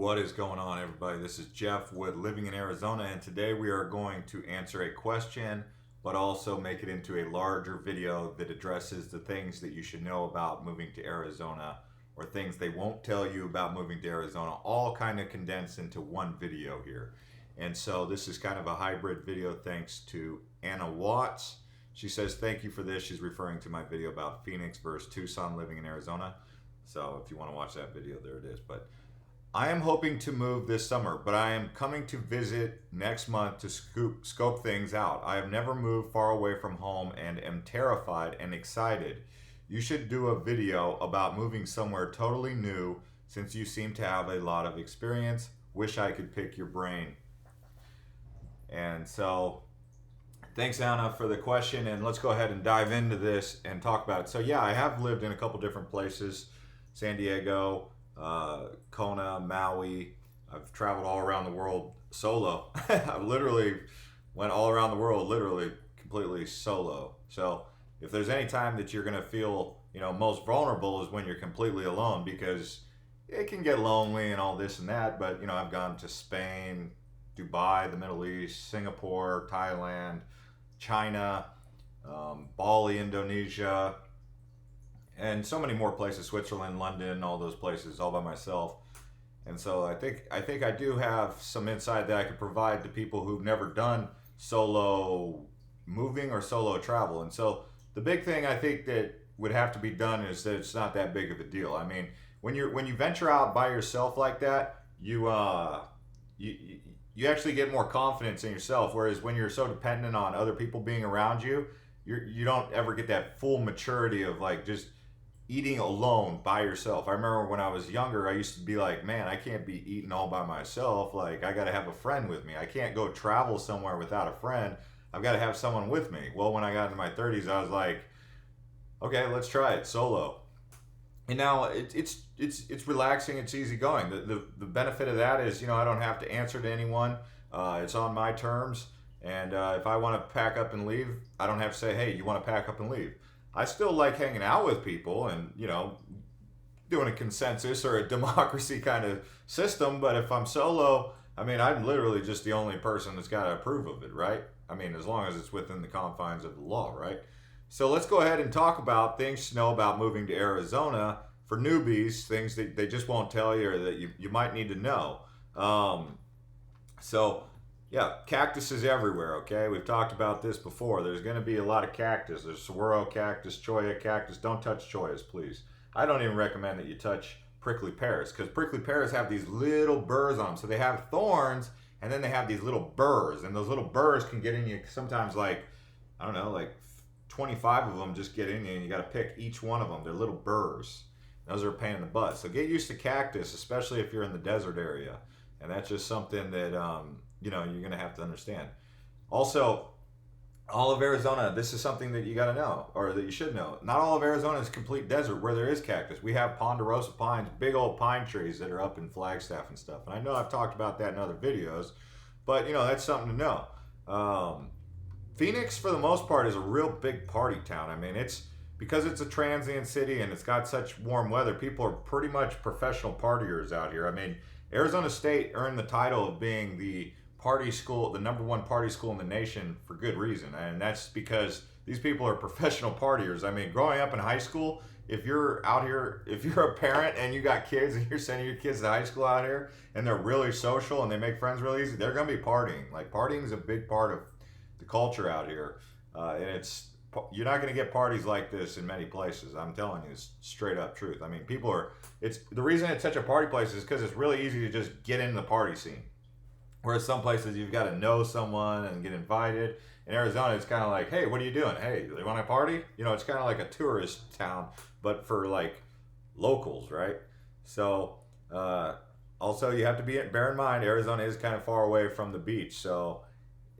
What is going on, everybody? This is Jeff Wood, living in Arizona, and today we are going to answer a question, but also make it into a larger video that addresses the things that you should know about moving to Arizona, or things they won't tell you about moving to Arizona, all kind of condensed into one video here. And so this is kind of a hybrid video thanks to Anna Watts. She says, thank you for this. She's referring to my video about Phoenix versus Tucson living in Arizona. So if you want to watch that video, there it is. But I am hoping to move this summer, but I am coming to visit next month to scope things out. I have never moved far away from home and am terrified and excited. You should do a video about moving somewhere totally new since you seem to have a lot of experience. Wish I could pick your brain. And so thanks, Anna, for the question, and let's go ahead and dive into this and talk about it. So yeah, I have lived in a couple different places, San Diego, Kona, Maui. I've traveled all around the world solo. I literally went all around the world, literally completely solo. So if there's any time that you're gonna feel, most vulnerable is when you're completely alone, because it can get lonely and all this and that. But I've gone to Spain, Dubai, the Middle East, Singapore, Thailand, China, Bali, Indonesia, and so many more places, Switzerland, London, all those places, all by myself. And so I think I do have some insight that I could provide to people who've never done solo moving or solo travel. And so the big thing I think that would have to be done is that it's not that big of a deal. I mean, when you venture out by yourself like that, you actually get more confidence in yourself. Whereas when you're so dependent on other people being around you, you don't ever get that full maturity of like just eating alone by yourself. I remember when I was younger, I used to be like, man, I can't be eating all by myself. Like, I got to have a friend with me. I can't go travel somewhere without a friend. I've got to have someone with me. Well, when I got into my 30s, I was like, okay, let's try it solo. And now it's relaxing. It's easy going. The benefit of that is, I don't have to answer to anyone. It's on my terms. And if I want to pack up and leave, I don't have to say, hey, you want to pack up and leave. I still like hanging out with people and, doing a consensus or a democracy kind of system. But if I'm solo, I mean, I'm literally just the only person that's got to approve of it, right? I mean, as long as it's within the confines of the law, right? So let's go ahead and talk about things to know about moving to Arizona for newbies, things that they just won't tell you or that you might need to know. Yeah, cactuses everywhere, okay? We've talked about this before. There's going to be a lot of cactus. There's saguaro cactus, cholla cactus. Don't touch chollas, please. I don't even recommend that you touch prickly pears, because prickly pears have these little burrs on them. So they have thorns, and then they have these little burrs. And those little burrs can get in you sometimes like 25 of them just get in you, and you got to pick each one of them. They're little burrs. Those are a pain in the butt. So get used to cactus, especially if you're in the desert area. And that's just something that you're going to have to understand. Also, all of Arizona, this is something that you got to know, or that you should know. Not all of Arizona is complete desert where there is cactus. We have ponderosa pines, big old pine trees that are up in Flagstaff and stuff. And I know I've talked about that in other videos, but that's something to know. Phoenix, for the most part, is a real big party town. I mean, because it's a transient city and it's got such warm weather, people are pretty much professional partiers out here. I mean, Arizona State earned the title of being the party school, the number one party school in the nation, for good reason. And that's because these people are professional partiers. I mean, growing up in high school, if you're out here, if you're a parent and you got kids and you're sending your kids to high school out here and they're really social and they make friends really easy, they're going to be partying. Like, partying is a big part of the culture out here. And you're not going to get parties like this in many places. I'm telling you, it's straight up truth. I mean, it's the reason it's such a party place is because it's really easy to just get in the party scene. Whereas some places you've got to know someone and get invited. In Arizona, it's kind of like, hey, what are you doing? Hey, they want to party? It's kind of like a tourist town, but for like locals, right? So also you have to bear in mind, Arizona is kind of far away from the beach. So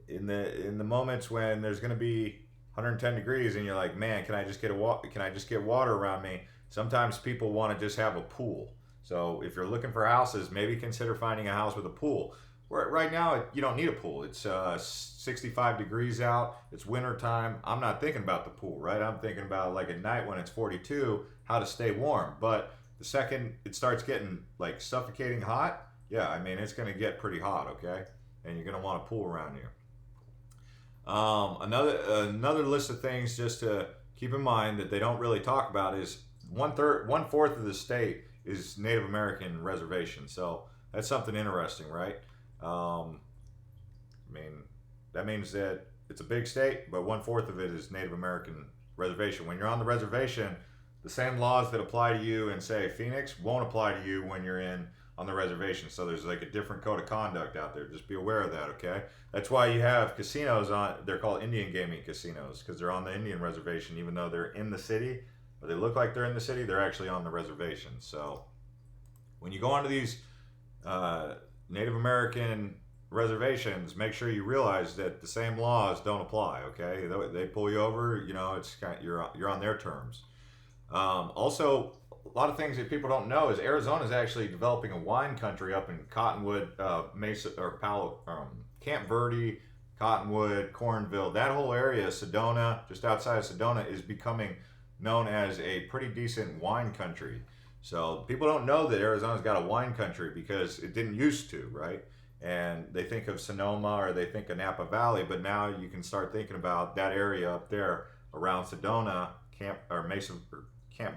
in the moments when there's going to be 110 degrees and you're like, man, can I just get water around me? Sometimes people want to just have a pool. So if you're looking for houses, maybe consider finding a house with a pool. Right now, you don't need a pool. It's 65 degrees out. It's winter time. I'm not thinking about the pool, right? I'm thinking about, like, at night when it's 42, how to stay warm. But the second it starts getting like suffocating hot, Yeah, I mean, it's going to get pretty hot, okay? And you're going to want a pool around you. Another list of things just to keep in mind that they don't really talk about is 1/4 of the state is Native American reservation. So that's something interesting, right? I mean, that means that it's a big state, but 1/4 of it is Native American reservation. When you're on the reservation, the same laws that apply to you in, say, Phoenix won't apply to you when you're in on the reservation. So there's like a different code of conduct out there. Just be aware of that, okay? That's why you have casinos on, they're called Indian gaming casinos, because they're on the Indian reservation, even though they're in the city, or they look like they're in the city, they're actually on the reservation. So when you go onto these Native American reservations, make sure you realize that the same laws don't apply, okay? They pull you over, you know, it's kind of, you're on their terms. Also, a lot of things that people don't know is Arizona is actually developing a wine country up in Cottonwood, Mesa, or Camp Verde, Cottonwood, Cornville. That whole area, Sedona, just outside of Sedona, is becoming known as a pretty decent wine country. So people don't know that Arizona's got a wine country because it didn't used to, right? And they think of Sonoma or they think of Napa Valley, but now you can start thinking about that area up there around Sedona, Camp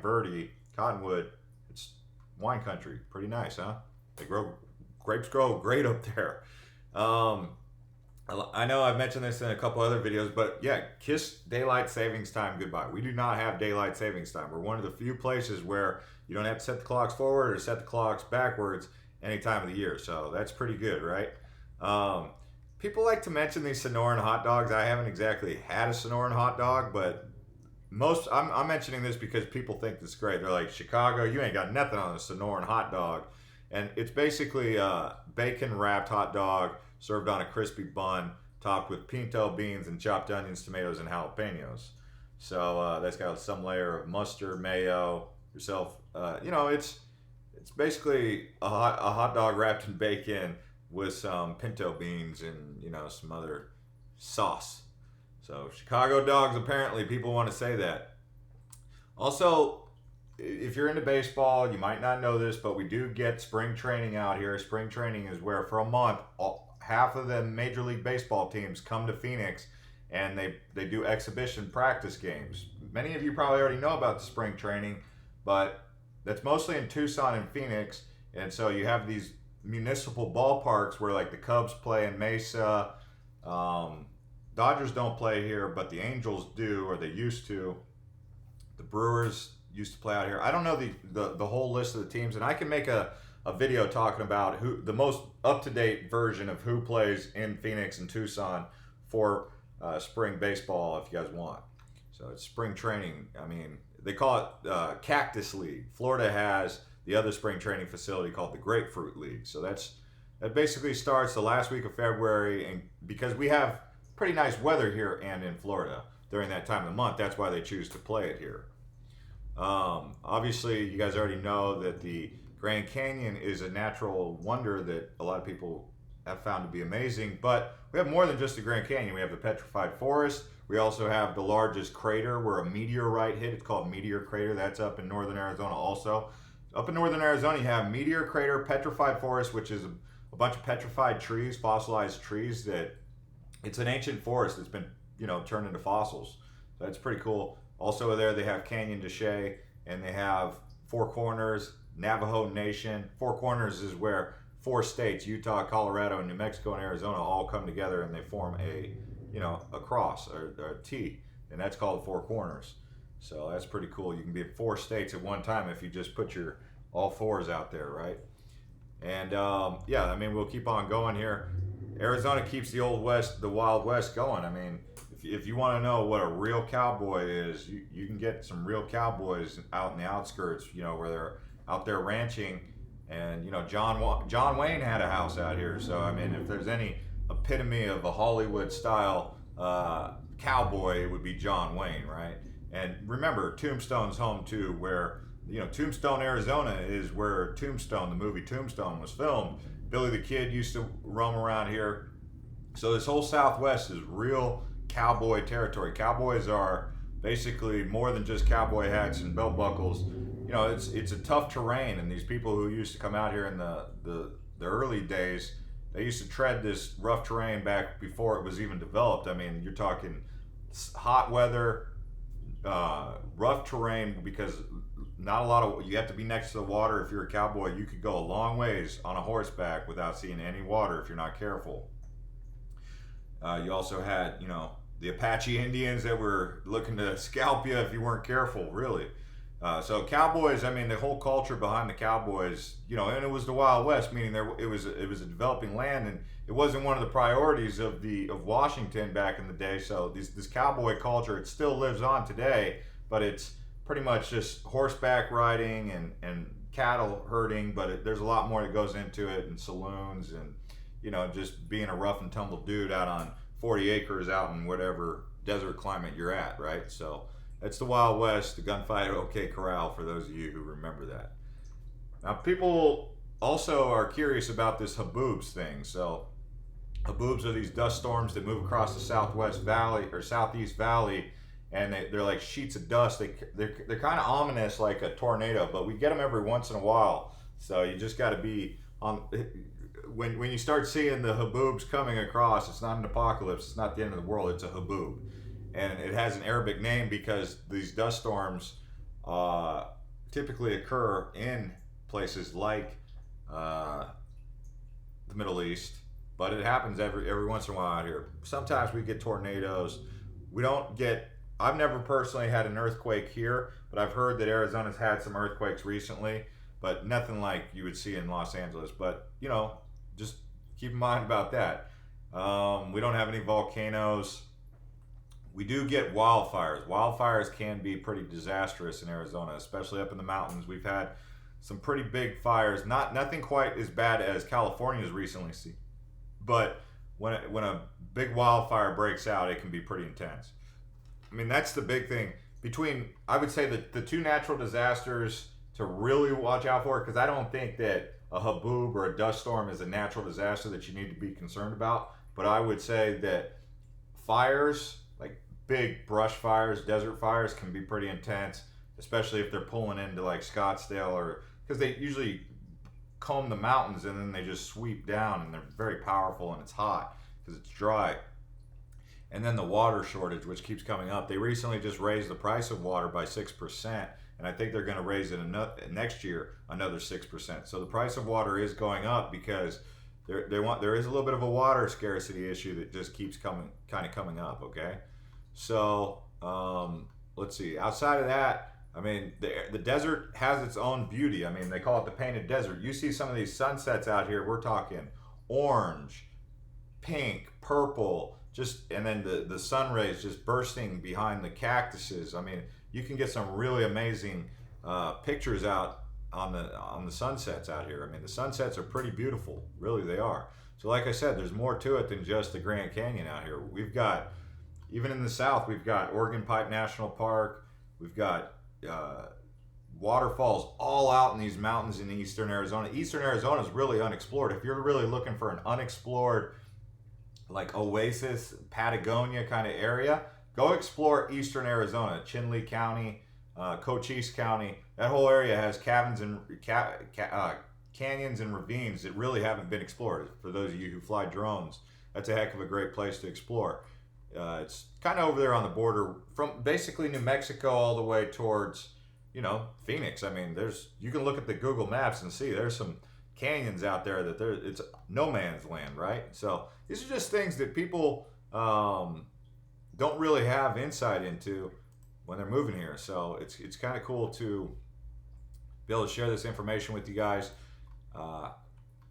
Verde, Cottonwood. It's wine country. Pretty nice, huh? Grapes grow great up there. I know I've mentioned this in a couple other videos, but yeah, kiss daylight savings time goodbye. We do not have daylight savings time. We're one of the few places where you don't have to set the clocks forward or set the clocks backwards any time of the year. So that's pretty good, right? People like to mention these Sonoran hot dogs. I haven't exactly had a Sonoran hot dog, but I'm mentioning this because people think this is great. They're like, Chicago, you ain't got nothing on a Sonoran hot dog. And it's basically a bacon wrapped hot dog served on a crispy bun, topped with pinto beans and chopped onions, tomatoes, and jalapenos. So that's got some layer of mustard, mayo, yourself. It's basically a hot dog wrapped in bacon with some pinto beans and, you know, some other sauce. So Chicago dogs, apparently people want to say that. Also, if you're into baseball, you might not know this, but we do get spring training out here. Spring training is where for a month, half of the Major League Baseball teams come to Phoenix and they do exhibition practice games. Many of you probably already know about the spring training, but that's mostly in Tucson and Phoenix. And so you have these municipal ballparks where like the Cubs play in Mesa. Dodgers don't play here, but the Angels do, or they used to. The Brewers used to play out here. I don't know the whole list of the teams, and I can make a video talking about who the most up-to-date version of who plays in Phoenix and Tucson for spring baseball if you guys want. So it's spring training. I mean, they call it Cactus League. Florida has the other spring training facility called the Grapefruit League. So that basically starts the last week of February, and because we have pretty nice weather here and in Florida during that time of the month, that's why they choose to play it here. Obviously, you guys already know that the Grand Canyon is a natural wonder that a lot of people have found to be amazing, but we have more than just the Grand Canyon. We have the Petrified Forest. We also have the largest crater where a meteorite hit. It's called Meteor Crater. That's up in northern Arizona also. Up in northern Arizona, you have Meteor Crater, Petrified Forest, which is a bunch of petrified trees, fossilized trees that it's an ancient forest that's been, you know, turned into fossils. So that's pretty cool. Also there they have Canyon de Chelly, and they have Four Corners, Navajo Nation. Four Corners is where 4 states, Utah, Colorado, and New Mexico and Arizona, all come together and they form a cross or a T, and that's called Four Corners. So that's pretty cool. You can be at 4 states at one time if you just put your all fours out there, right? And yeah, I mean, we'll keep on going here. Arizona keeps the Old West, the Wild West going. I mean, if you want to know what a real cowboy is, you can get some real cowboys out in the outskirts, you know, where they're out there ranching. And, you know, John Wayne had a house out here. So, I mean, if there's any epitome of a Hollywood-style cowboy, it would be John Wayne, right? And remember, Tombstone's home, too, where, you know, Tombstone, Arizona is where Tombstone, the movie Tombstone, was filmed. Billy the Kid used to roam around here. So this whole Southwest is real cowboy territory. Cowboys are basically more than just cowboy hats and belt buckles. You know, it's a tough terrain, and these people who used to come out here in the the early days, they used to tread this rough terrain back before it was even developed. I mean, you're talking hot weather, rough terrain, because not a lot of, you have to be next to the water. If you're a cowboy, you could go a long ways on a horseback without seeing any water if you're not careful. You also had, you know, the Apache Indians that were looking to scalp you if you weren't careful, really. So cowboys, I mean, the whole culture behind the cowboys, you know, and it was the Wild West, meaning it was a developing land, and it wasn't one of the priorities of Washington back in the day. So this cowboy culture, it still lives on today, but it's pretty much just horseback riding and cattle herding. But there's a lot more that goes into it, and saloons, and you know, just being a rough and tumble dude out on 40 acres out in whatever desert climate you're at, right? So it's the Wild West, the gunfight at OK Corral, for those of you who remember that. Now, people also are curious about this Haboobs thing. So Haboobs are these dust storms that move across the Southwest Valley or Southeast Valley, and they're like sheets of dust. They're kind of ominous, like a tornado, but we get them every once in a while. So you just got to be on. When you start seeing the Haboobs coming across, it's not an apocalypse. It's not the end of the world. It's a Haboob, and it has an Arabic name because these dust storms typically occur in places like the Middle East, but it happens every once in a while out here. Sometimes we get tornadoes. We don't get. I've never personally had an earthquake here, but I've heard that Arizona's had some earthquakes recently, but nothing like you would see in Los Angeles. But you know, just keep in mind about that. We don't have any volcanoes. We do get wildfires. Wildfires can be pretty disastrous in Arizona, especially up in the mountains. We've had some pretty big fires. Nothing quite as bad as California's recently seen, but when a big wildfire breaks out, it can be pretty intense. I mean, that's the big thing between, I would say, the two natural disasters to really watch out for, because I don't think that a haboob or a dust storm is a natural disaster that you need to be concerned about. But I would say that fires, like big brush fires, desert fires, can be pretty intense, especially if they're pulling into like Scottsdale, or because they usually comb the mountains and then they just sweep down, and they're very powerful, and it's hot because it's dry. And then the water shortage, which keeps coming up. They recently just raised the price of water by 6%, and I think they're going to raise it next year another 6%. So the price of water is going up because there is a little bit of a water scarcity issue that just keeps coming up. Okay, so let's see. Outside of that, I mean, the desert has its own beauty. I mean, they call it the painted desert. You see some of these sunsets out here. We're talking orange, pink, purple. And then the sun rays just bursting behind the cactuses. I mean, you can get some really amazing pictures out on the sunsets out here. I mean, the sunsets are pretty beautiful, really they are. So like I said, there's more to it than just the Grand Canyon out here. We've got, even in the south, we've got Oregon Pike National Park. We've got waterfalls all out in these mountains in eastern Arizona. Eastern Arizona is really unexplored. If you're really looking for an unexplored, like Oasis, Patagonia kind of area, go explore eastern Arizona, Chinle County, Cochise County. That whole area has canyons and ravines that really haven't been explored. For those of you who fly drones, that's a heck of a great place to explore. It's kind of over there on the border from basically New Mexico all the way towards, you know, Phoenix. I mean, you can look at the Google Maps and see there's some canyons out there that it's no man's land, right? So these are just things that people don't really have insight into when they're moving here. So it's kind of cool to be able to share this information with you guys.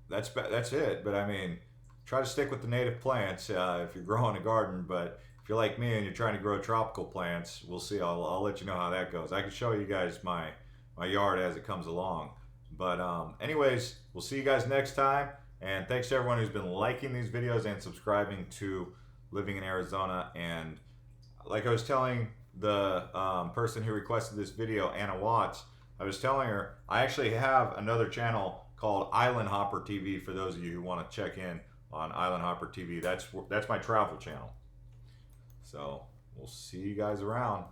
That's it. But I mean, try to stick with the native plants if you're growing a garden. But if you're like me and you're trying to grow tropical plants, we'll see. I'll let you know how that goes. I can show you guys my yard as it comes along. But anyways, we'll see you guys next time. And thanks to everyone who's been liking these videos and subscribing to Living in Arizona. And like I was telling the person who requested this video, Anna Watts, I was telling her I actually have another channel called Island Hopper TV for those of you who want to check in on Island Hopper TV. That's my travel channel. So we'll see you guys around.